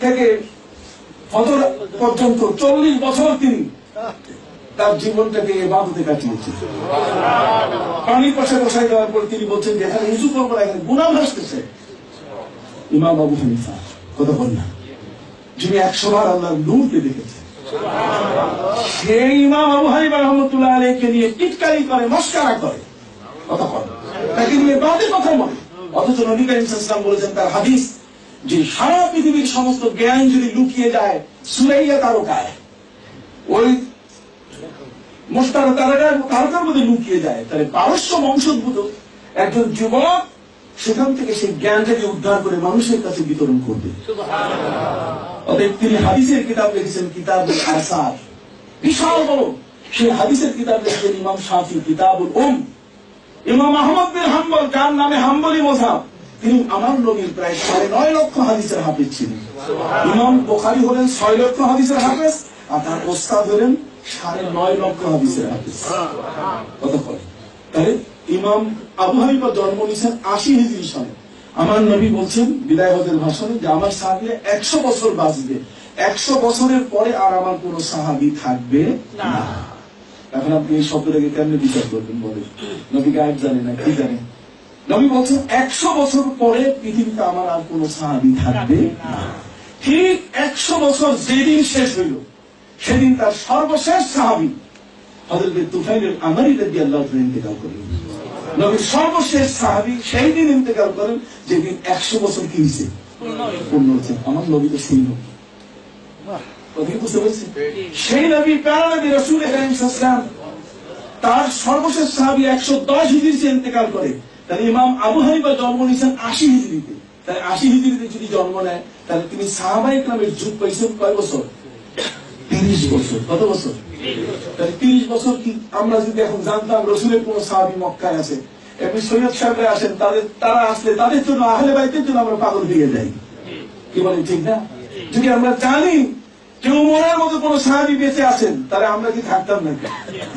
থেকে ফজর পর্যন্ত 40 বছর তিনি তার জীবনটাকে ইবাদতে কাটিয়েছেন। পানির পাশে বসাই দেওয়ার পর তিনি বলছেন যে এখানে উজু করবো না, এখানে গুনাহ ভাসতেছে। ইমাম আবু হানিফা কথা বল না, যিনি 100 বার আল্লাহর নূরকে দেখেছেন, সেই ইমাম আবু হানিফা রাহমাতুল্লাহ আলাইহিকে নিয়ে টিটকারি করে, মশকরা করে, কথা বল, তাকে নিয়ে বাজে কথা বলে। অথচ নবী করিম সাল্লাল্লাহু আলাইহি ওয়াসাল্লাম বলেছেন তার হাদিস যে সারা পৃথিবীর সমস্ত জ্ঞান যদি লুকিয়ে যায় সুরাইয়া তারকায়, ওই মোস্তারা তারকার মধ্যে লুকিয়ে যায়, তাহলে পারস্য বংশোদ্ভূত একজন যুবক সেখান থেকে সেই জ্ঞানটাকে উদ্ধার করে মানুষের কাছে বিতরণ করবে। অতএব তিনি হাদিসের কিতাব লিখেছেন, কিতাবুল আসার, বিশাল বড় সেই হাদিসের কিতাব লিখেছেন ইমাম শাফি কিতাবুল ইমাম আহমদ বিন হাম্বল, যার নামে হাম্বলি মাযহাব, তিনি আমার নবীর প্রায় 9.5 লক্ষ হাদিসের হাফেজ ছিলেন। ইমাম বুখারী হলেন 6 লক্ষ হাদিসের হাফেজ, আর তার ওস্তাদ হলেন 9.5 লক্ষ হাদিসের হাফেজ। কথা বলে, তাহলে ইমাম আবু হানিফা জন্ম নিয়েছেন 80 হিজরি সালে। আমার নবী বলছেন বিদায় হজের ভাষণে যে আমার সাহাবীরা 100 বছর বাঁচবে, 100 বছরের পরে আর আমার কোন সাহাবী থাকবে না। এখন আপনি এই শব্দটাকে কেমনে বিচার করবেন বলেন? নবী গায়েব জানে না, কি জানে? নবী বলছেন 100 বছর পরে পৃথিবীতে আমার আর কোন সাহাবী থাকবে না। ঠিক 100 বছর যেদিন শেষ হইল, সেদিন তার সর্বশেষ সাহাবী হযরত তুফাইল আল-আমারি রাদিয়াল্লাহু তাআলা ইন্তেকাল করলেন। নবীর সর্বশেষ সাহাবী সেই দিন ইন্তেকাল করেন যেদিন 100 বছর কি হয়েছে, পূর্ণ হয়েছে। আমার নবী তো সেই নবী, কথা বুঝতে পারছেন? সেই নবী প্যারানবী রাসূল কারীম সাল্লাল্লাহু আলাইহি ওয়াসাল্লাম, তার সর্বশেষ সাহাবী 110 হিজরিতে ইন্তেকাল করে। তাহলে ইমাম আবু হানিফা জন্ম নিয়েছেন 80 হিজরিতে। তাহলে 80 হিজরিতে যদি জন্ম নেয়, তাহলে তিনি সাহাবায়ে কেরামের যুগ পাইছেন কয় বছর? 30 বছর। কত বছর? তাহলে 30 বছর কি আমরা যদি এখন জানতাম রাসূলের কোন সাহাবী মক্কায় আছে, এমনি সৈয়দ সাহেবরা আসেন, তারা আসলে তাদের জন্য, আহলে বাইতের জন্য আমরা পাগল হয়ে যাই, কি বলেন ঠিক না? যদি আমরা জানি যে উমরের মতো কোন সাহাবী বেঁচে আছেন, তাহলে আমরা কি থাকতাম নাকি?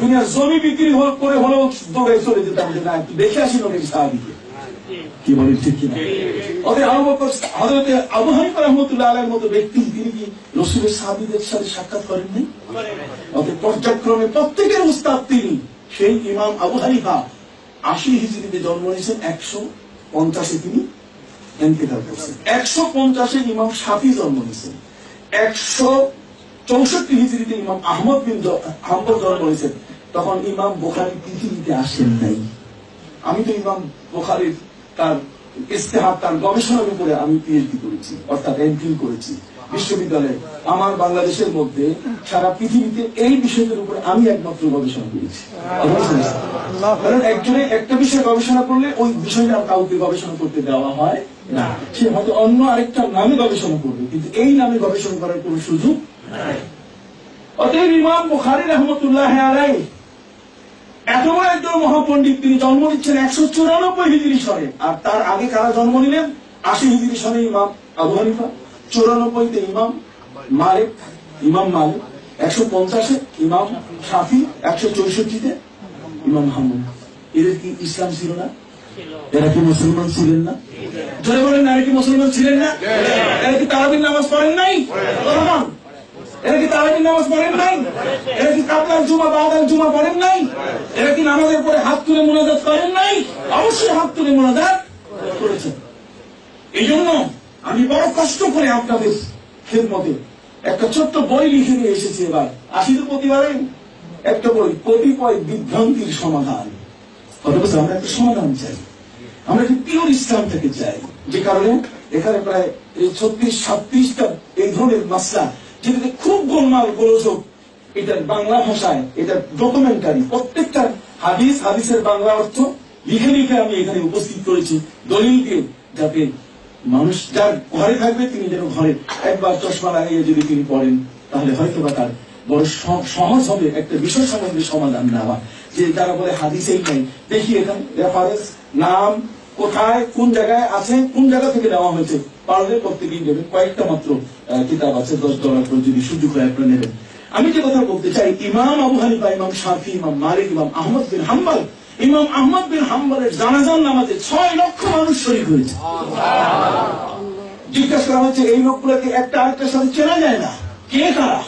দুনিয়ার জমি বিক্রি করে হলেও দৌড়ে চলে যেতাম যে না একটু দেখে আসি নবীর সাহাবীকে, কি বলেন ঠিক কিনা? হযরত আবু হানিফা রাহমাতুল্লাহ আলাইহির মতো ব্যক্তি তিনি কি রাসূলের সাহাবীদের সাথে সাক্ষাৎ করেন নাই? অতএব পর্যায়ক্রমে প্রত্যেকের উস্তাদ তিনি। সেই ইমাম আবু হানিফা 80 হিজরিতে জন্ম নিয়েছেন, 150-এ তিনি ইন্তেকাল করেছেন। 150-এ ইমাম শাফি জন্ম নিয়েছেন, 164 হিজরিতে ইমাম আহমদ বিন হাম্বল জন্ম নিয়েছেন। তখন ইমাম বুখারী পৃথিবীতে আসেন নাই। আমি তো ইমাম বুখারীর তার ইস্তেহাদ, তার গবেষণার উপরে আমি পিএইচডি করেছি, অর্থাৎ এমফিল করেছি বিশ্ববিদ্যালয়ে। আমার বাংলাদেশের মধ্যে সারা পৃথিবীতে এই বিষয়টির উপরে আমি একমাত্র গবেষণা করেছি। কারণ একজনে একটা বিষয়ে গবেষণা করলে ওই বিষয়টা কাউকে গবেষণা করতে দেওয়া হয় না। সে হয়তো অন্য আরেকটা নামে গবেষণা করবে, কিন্তু এই নামে গবেষণা করার কোন সুযোগ নাই। অতএব ইমাম বুখারী রাহমাতুল্লাহি আলাইহি এত বড় একজন মহাপণ্ডিত, তিনি জন্ম নিচ্ছেন 194 হিজরি সনে। আর তার আগে কারা জন্ম নিলেন? 80 হিজরি সনে ইমাম আবু হানিফা, 94-তে ইমাম মালিক, 150-এ ইমাম শাফি, 164-তে ইমাম হাম্বল। এদের কি ইসলাম ছিল না? এরা কি মুসলমান ছিলেন না? জোরে বলেন, এরা কি মুসলমান ছিলেন না? এরা কি তারাবির নামাজ পড়েন নাই? এরা কি তারাবির নামাজ পড়েন নাই? এরা কি কাবলার জুমা বাদাল জুমা পড়েন নাই? এরা কি নামাজের পরে হাত তুলে মুনাজাত করেন নাই? অবশ্যই হাত তুলে মুনাজাত করেছেন। এই জন্য আমি বড় কষ্ট করে আপনাদের খেদমতে একটা ছোট্ট বই লিখে নিয়ে এসেছি। এবার আসিতে প্রতিবারে একটা বই, কতিপয় বিভ্রান্তির সমাধান। অথচ আমরা একটা সমাধান চাই, আমরা একটা পিওর ইসলাম থেকে চাই। যে কারণে এখানে প্রায় 36-37টা এই ধরনের মাসলা, যেটাতে খুব গোলমাল গোলযোগ, এটার বাংলা ভাষায়, এটা ডকুমেন্টারি, প্রত্যেকটা হাদিস, হাদিসের বাংলা অর্থ লিখে লিখে আমি এখানে উপস্থিত করেছি দলিল দিয়ে, যাতে মানুষ যার ঘরে থাকবে তিনি যেন ঘরে একবার চশমা লাগিয়ে যদি তিনি পড়েন, তাহলে হয়তো বা তার বড় সহজ হবে একটা বিষয় সম্বন্ধে সমাধান নেওয়া। যে যারা বলে হাদিসেই নাই, দেখি এখানে রেফারেন্স, নাম কোথায় কোন জায়গায় আছে, কোন জায়গা থেকে নেওয়া হয়েছে, পারলে প্রত্যেকেই নেবেন। কয়েকটা মাত্র কিতাব আছে, $10 করে যদি সুযোগ হয় আপনারা নেবেন। আমি যে কথা বলতে চাই, ইমাম আবু হানিফা, ইমাম শাফি, ইমাম মালিক, ইমাম আহমদ বিন হাম্বল, ইমাম আহমদ বিন হাম্বলের জানাজার নামাজে 6 লক্ষ মানুষ শরীক হয়েছে। জিজ্ঞাসা করা হচ্ছে এই লোকগুলোকে একটা আরেকটার সাথে চেনা যায় না, কে কারা?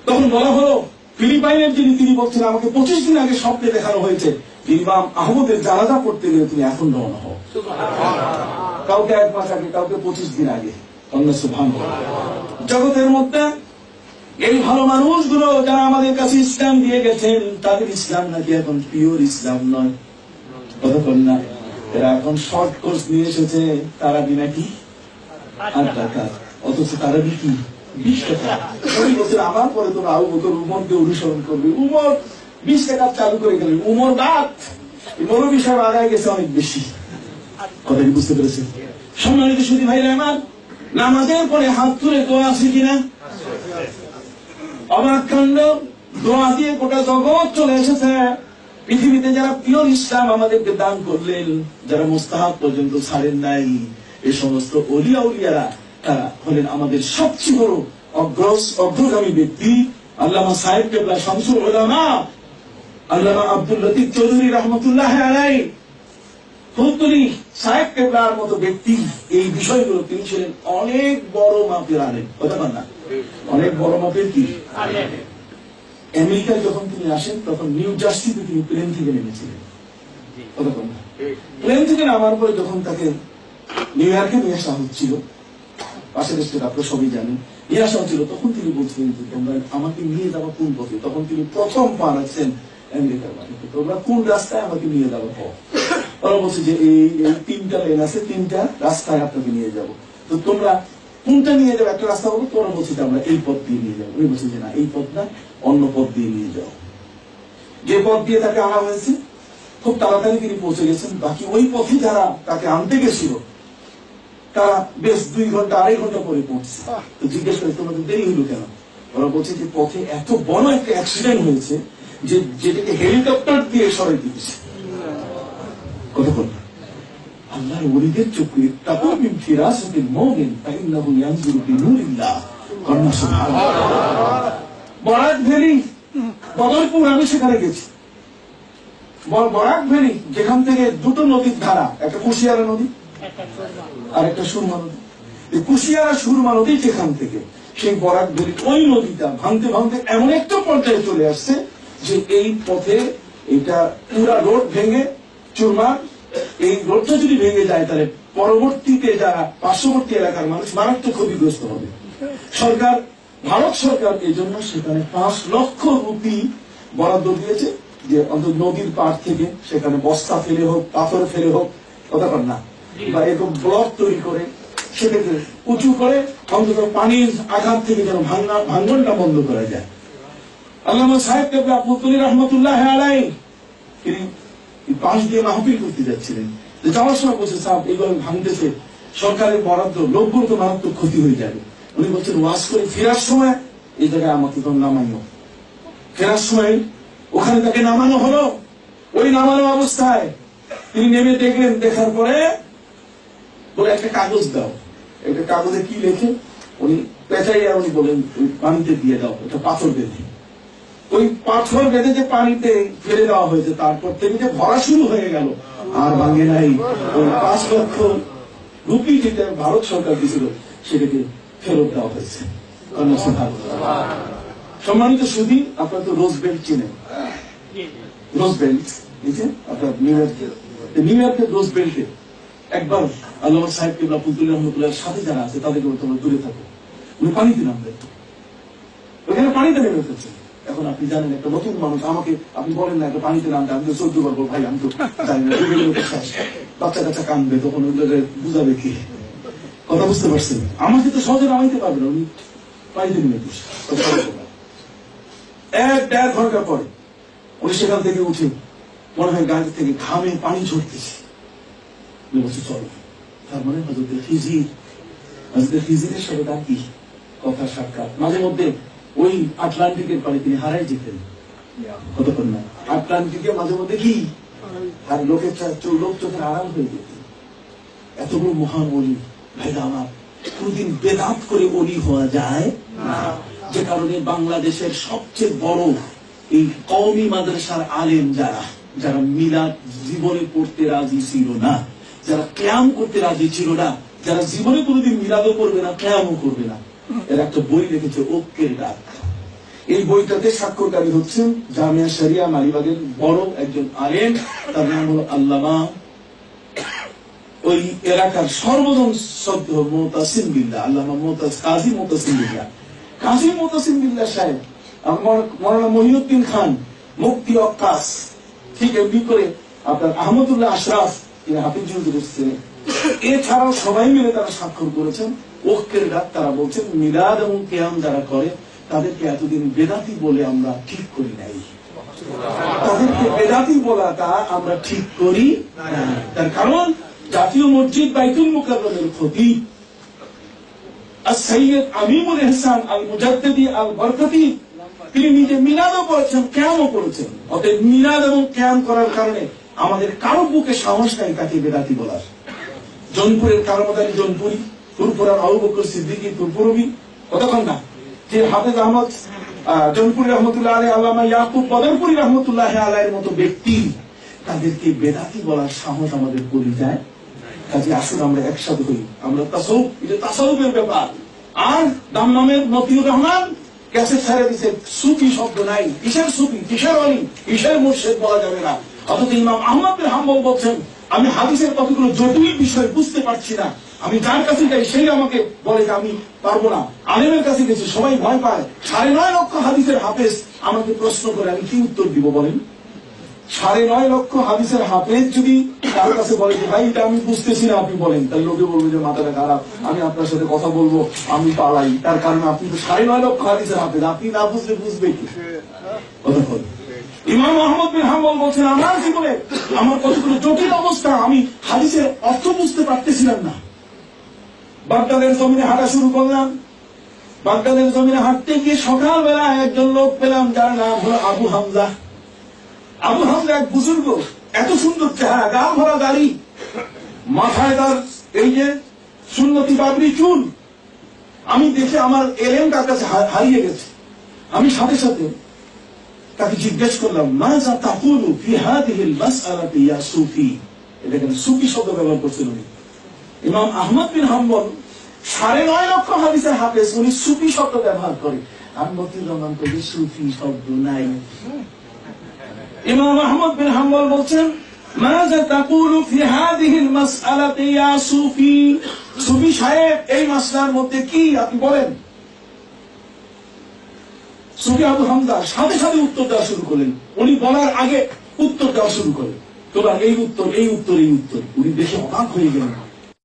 তখন বলা হলো ফিলিপাইনের যিনি, তিনি বলছেন আমাকে 25 দিন আগে স্বপ্নে দেখানো হয়েছে ইমাম আহমদের জানাজা পড়তে গেলে তুমি এখন রওনা হও। কাউকে 1 মাস আগে, কাউকে 25 দিন আগে। জগতের মধ্যে এই ভালো মানুষগুলো যারা আমাদের কাছে ইসলাম দিয়ে গেছেন, তাদের ইসলাম নাকি এখন পিওর ইসলাম নয়, কতক্ষণ না এরা এখন শর্ট কোর্স নিয়ে এসেছে। তারা বিনা কি 8 টাকা, অথচ তারা কি 20 টাকা। ওই বছর আমার পরে তোমরা আবু বকর উমরকে অনুসরণ করবে। উমর 20 টাকা চালু করে গেলেন। উমর বাদ, মৌলভী সাহেব আগায় গেছে অনেক বেশি। কথা কি বুঝতে পেরেছেন? সম্মানিত সুধী ভাইরা আমার, নামাজের পরে হাত তুলে দোয়া আছে কিনা? অবাক কাণ্ড, দোয়া দিয়ে গোটা জগৎ চলে এসেছে। পৃথিবীতে যারা পিওর ইসলাম আমাদেরকে দান করলেন, যারা মুস্তাহাব পর্যন্ত ছাড়েন নাই, এই সমস্ত ওলিয়া উলিয়ারা তারা হলেন আমাদের সবচেয়ে বড় অগ্রগামী ব্যক্তি। আল্লামা সাহেব কেবলা শামসুল উলামা আল্লামা আব্দুল লতিফ চৌধুরী রহমতুল্লাহ আলাইহি, ফুলতলি সাহেব কেবলার মতো ব্যক্তি এই বিষয়গুলো তিনি ছিলেন অনেক বড় মাপের আলেম। কথা বল না, অনেক বড় মাপের কি আলেম। আমেরিকায় যখন তিনি আসেন তখন নিউ জার্সিতে তিনি প্লেন থেকে নেমেছিলেন। কথা বল না, প্লেন থেকে নামার পরে যখন তাকে নিউ ইয়র্কে নিয়ে আসা হচ্ছিল, পাশের দেশে আপনারা সবই জানেন, নিয়ে আসা হচ্ছিল, তখন তিনি বলছিলেন যে তোমরা আমাকে নিয়ে যাবো কোন পথে? তখন তিনি প্রথম পা রাখছেন আমেরিকার বাড়িতে, তোমরা কোন রাস্তায় আমাকে নিয়ে যাবো? ওরা বলছে যে এই 3টা লেন আছে, 3টা রাস্তায় আপনাকে নিয়ে যাবো, তো তোমরা কোনটা নিয়ে যাবো? একটা রাস্তা বলবো, তোরা বলছে যে আমরা এই পথ দিয়ে নিয়ে যাবো। উনি বলছে যে না, এই পথ না, অন্য পথ দিয়ে নিয়ে যাও। যে পথ দিয়ে তাকে আনা হয়েছে খুব তাড়াতাড়ি তিনি পৌঁছে গেছেন। বাকি ওই পথে যারা তাকে আনতে গেছিল তারা বেশ 2 ঘন্টা 2.5 ঘন্টা পরে পৌঁছছে। তো জিজ্ঞেস করে তোমাদের দেরি হলো কেন? ওরা বলছে যে পথে এত বড় একটা অ্যাক্সিডেন্ট হয়েছে যে যেটাকে হেলিকপ্টার দিয়ে সরাই দিয়েছে। কতক্ষণ আল্লাহর ওলিদের চোখে তাকুম মিন ফিরাসাতিল মুমিন ফাইন্নাহু ইয়ানজুরু বিনুরিল্লাহ। কন্যা সুবহানাল্লাহ। বরাক ভ্যালি, বদরপুর, আমি সেখানে গেছি। বরাক ভ্যালি যেখান থেকে 2টো নদীর ধারা, একটা কুশিয়ারা নদী আর একটা সুরমা নদী। এই কুশিয়ারা সুরমা নদী যেখান থেকে, সেই বরাক ভ্যালি ওই নদীটা ভাঙতে ভাঙতে এমন একটা পর্যায়ে চলে আসছে যে এই পথে এটা পুরা রোড ভেঙে চুরমার। এই রোডটা যদি ভেঙে যায় তাহলে পরবর্তীতে যারা পার্শ্ববর্তী এলাকার মানুষ মারাত্মক ক্ষতিগ্রস্ত হবে। সরকার, ভারত সরকার এই জন্য সেখানে 5 লক্ষ রুপি বরাদ্দ দিয়েছে যে অন্তত নদীর পাড় থেকে সেখানে বস্তা ফেলে হোক, পাথর ফেলে হোক, কথা বল না, বা এরকম ব্লক তৈরি করে সেটাকে উঁচু করে অন্তত পানির আঘাত থেকে যেন ভাঙ্গনটা বন্ধ করা যায়। আল্লামা সাহেব কেবলা ফুলতলি রহমতুল্লাহ আলাইহি তিনি পাশ দিয়ে মাহফিল করতে যাচ্ছিলেন। যাওয়ার সময় বলছে সাহেব এইগুলো ভাঙতেছে, সরকারের বরাদ্দ, লোকগুলো তো মারাত্মক ক্ষতি হয়ে যাবে। উনি বলছেন ওয়াজ করে ফেরার সময় এই জায়গায় আমাকে তো নামাইও। ফেরার সময় ওখানে তাকে নামানো হলো। ওই নামানো অবস্থায় তিনি নেমে দেখলেন, দেখার পরে বলে একটা কাগজ দাও। একটা কাগজে কি লেখে উনি পেঁচাইয়া উনি বলেন ওই পানিতে দিয়ে দাও, একটা পাথর বেঁধে। ওই পাথর বেঁধে যে পানিতে ফেলে দেওয়া হয়েছে, তারপর থেকে যে ভরা শুরু হয়ে গেল, আর ভাঙে নাই। ওই 5 লক্ষ রুপি যেটা ভারত সরকার দিয়েছিল সেটাকে ফেরত দেওয়া হয়েছে। সম্মানিত সুধী, আপনারা তো রোজবেল্ট চিনেন। রোজবেল্ট আপনার নিউ ইয়র্কের রোজবেল্টে একবার আল্লামা সাহেব কেবলা ফুলতলি রহমতুল্লাহ সাথে যারা আছে তাদেরকে তোমরা দূরে থাকো। উনি পানিতে নামবেন, ওখানে পানিতে নেমে ফেলছেন। এখন আপনি জানেন একটা নতুন মানুষ, আমাকে আপনি বলেন না একটা পানিতে নামতে, আমি তো 14 বার ভাই, আমি তো জানি না, বাচ্চা কাচ্চা কানবে, তখন বুঝাবে কি? কথা বুঝতে পারছেন? আমাকে তো সহজে নামাইতে পারবে না, উনি পানিতে নেমে গেছে। 1.5 ঘন্টা পরে উনি সেখান থেকে উঠে মনে হয় গাড়ি থেকে ঘামে পানি ঝরতেছে। বলছে চলো। তার মানে হযরত খিজিরের সাথে তার কি কথা সাক্ষাৎ। মাঝে মধ্যে ওই আটলান্টিকের পারে তিনি হারাই যেতেন। কতক্ষণ না আটলান্টিকে মাঝে মধ্যে কি আর লোকের লোক চোখের আড়াল হয়ে যেত। এত বড় মহান ওলি ভাইরা আমার, কোনদিন বেদাত করে ওলি হওয়া যায় না। যে কারণে বাংলাদেশের সবচেয়ে বড় এই কওমি মাদ্রাসার আলেম যারা মিলাদ জীবনে পড়তে রাজি ছিল না, যারা কিয়াম করতে রাজি ছিল না, যারা জীবনে কোনোদিন মিলাদও করবে না, কেয়ামও করবে না, এর একটা বই লিখেছে ঐক্যের ডাক। এই বইটাতে স্বাক্ষরকারী হচ্ছেন জামিয়া শরিয়া মালিবাগের বড় একজন আলেম, তার নাম হলো আল্লামা, ওই এলাকার সর্বজন শ্রদ্ধ মুতাসিম বিল্লাহ, আল্লামা কাজী মুতাসিম বিল্লাহ। কাজী মুতাসিম বিল্লাহ সাহেব মৌলানা মহিউদ্দিন খান মুফতি ওয়াক্কাস, ঠিক এমনি করে আপনার আহমদুল্লাহ আশরাফ হাফিজুল ছিলেন, এছাড়াও সবাই মিলে তারা স্বাক্ষর করেছেন ঐক্যের ডাক। তারা বলছেন মিলাদ এবং কিয়াম যারা করে তাদেরকে এতদিন বেদাতি বলে আমরা ঠিক করি নাই, তাদেরকে বেদাতি বলাটা আমরা ঠিক করি না। তার কারণ জাতীয় মসজিদ বাইতুল মুকাররমের খতিব সৈয়দ আমিমুল ইহসান আল মুজাদ্দিদি আল বরকতি তিনি নিজে মিলাদও করেছেন, কিয়ামও করেছেন। অতএব মিলাদ এবং কিয়াম করার কারণে আমাদের কারো বুকে সাহস নাই তাকে বেদাতি বলার। জৌনপুরের কারামত আলী জৌনপুরি, ফুরফুরার আবু বকর সিদ্দিকী ফুরফুরবি, কতক্ষণ না যে হাফেজ আহমদ জৌনপুরি রহমতুল্লাহ আলাইহি, আল্লামা ইয়াকুব বদরপুরি রহমতুল্লাহ আলাইহির মতো ব্যক্তি, তাদেরকে বেদাতি বলার সাহস আমাদের করি যায়। কাজে আসুন আমরা একসাথে হই। আমরা তাসাউফ, এটা তাসাউফের ব্যাপার। আর দাম্মামের মতিউর রহমান ক্যাসেট ছেড়ে দিচ্ছে, সুফি শব্দ নাই। কিসের সুফি, কিসের অলি, কিসের মুর্শিদ বলা যাবে না। অথচ ইমাম আহমদ বিন হাম্বল বলছেন আমি হাদিসের কতগুলো জটিল বিষয় বুঝতে পারছি না, আমি যার কাছে যাই সেই আমাকে বলে যে আমি পারবো না। আলেমের কাছে গেছি, সবাই ভয় পায়। 9.5 লক্ষ হাদিসের হাফেজ আমাকে প্রশ্ন করে, আমি কি উত্তর দিব বলেন? 9.5 লক্ষ হাদিসের হাফেজ যদি তার কাছে বলে যে ভাই এটা আমি বুঝতেছি না, আপনি বলেন, তাহলে লোকে বলবে যে মাথাটা খারাপ, আমি আপনার সাথে কথা বলবো, আমি পালাই। তার কারণ আপনি তো 9.5 লক্ষ হাদিসের হাফেজ, আপনি না বুঝলে বুঝবে কি? কথা বল। ইমাম আহমদ বিন হাম্বল বলছেন আমার জীবনে আমার কতগুলো জটিল অবস্থা, আমি হাদিসের অর্থ বুঝতে পারতেছিলাম না। বাগদাদের জমিনে হাঁটা শুরু করলাম। বাগদাদের জমিনে হাঁটতে গিয়ে সকালবেলা একজন লোক পেলাম যার নাম হলো আবু হামজা। আবু হামজা এক বুজুর্গ, এত সুন্দর চেহারা, গা ভরা দাড়ি, মাথায় তার এই যে সুন্নতি বাবরি চুল। আমি দেখে আমার এলেম তার কাছে হারিয়ে গেছে। আমি সাথে সাথে তাকে জিজ্ঞেস করলাম মাযা তাকুলু ফি হাযিহিল মাসআলাতি ইয়া সুফি। এখানে সুফি শব্দ ব্যবহার করছেন উনি। ইমাম আহমদ বিন হাম্বল 9.5 লক্ষ হাদিসের হাফেজ, উনি সুফি শব্দ ব্যবহার করে। আর মতিউর রহমান তো সুফি শব্দ নাই। ইমাম আহমদ বিন হাম্বল বলছেন মাযা তাকুলু ফি হাযিহিল মাসআলাতি ইয়া সুফি। সুফি সাহেব এই মাসলার মধ্যে কি আপনি বলেন? সুফি আবু হামজা সাথে সাথে উত্তর দেওয়া শুরু করলেন। উনি বলার আগে উত্তর দেওয়া শুরু করলেন। তোরা এই উত্তর, এই উত্তর, এই উত্তর। উনি দেখে অবাক হয়ে গেলেন।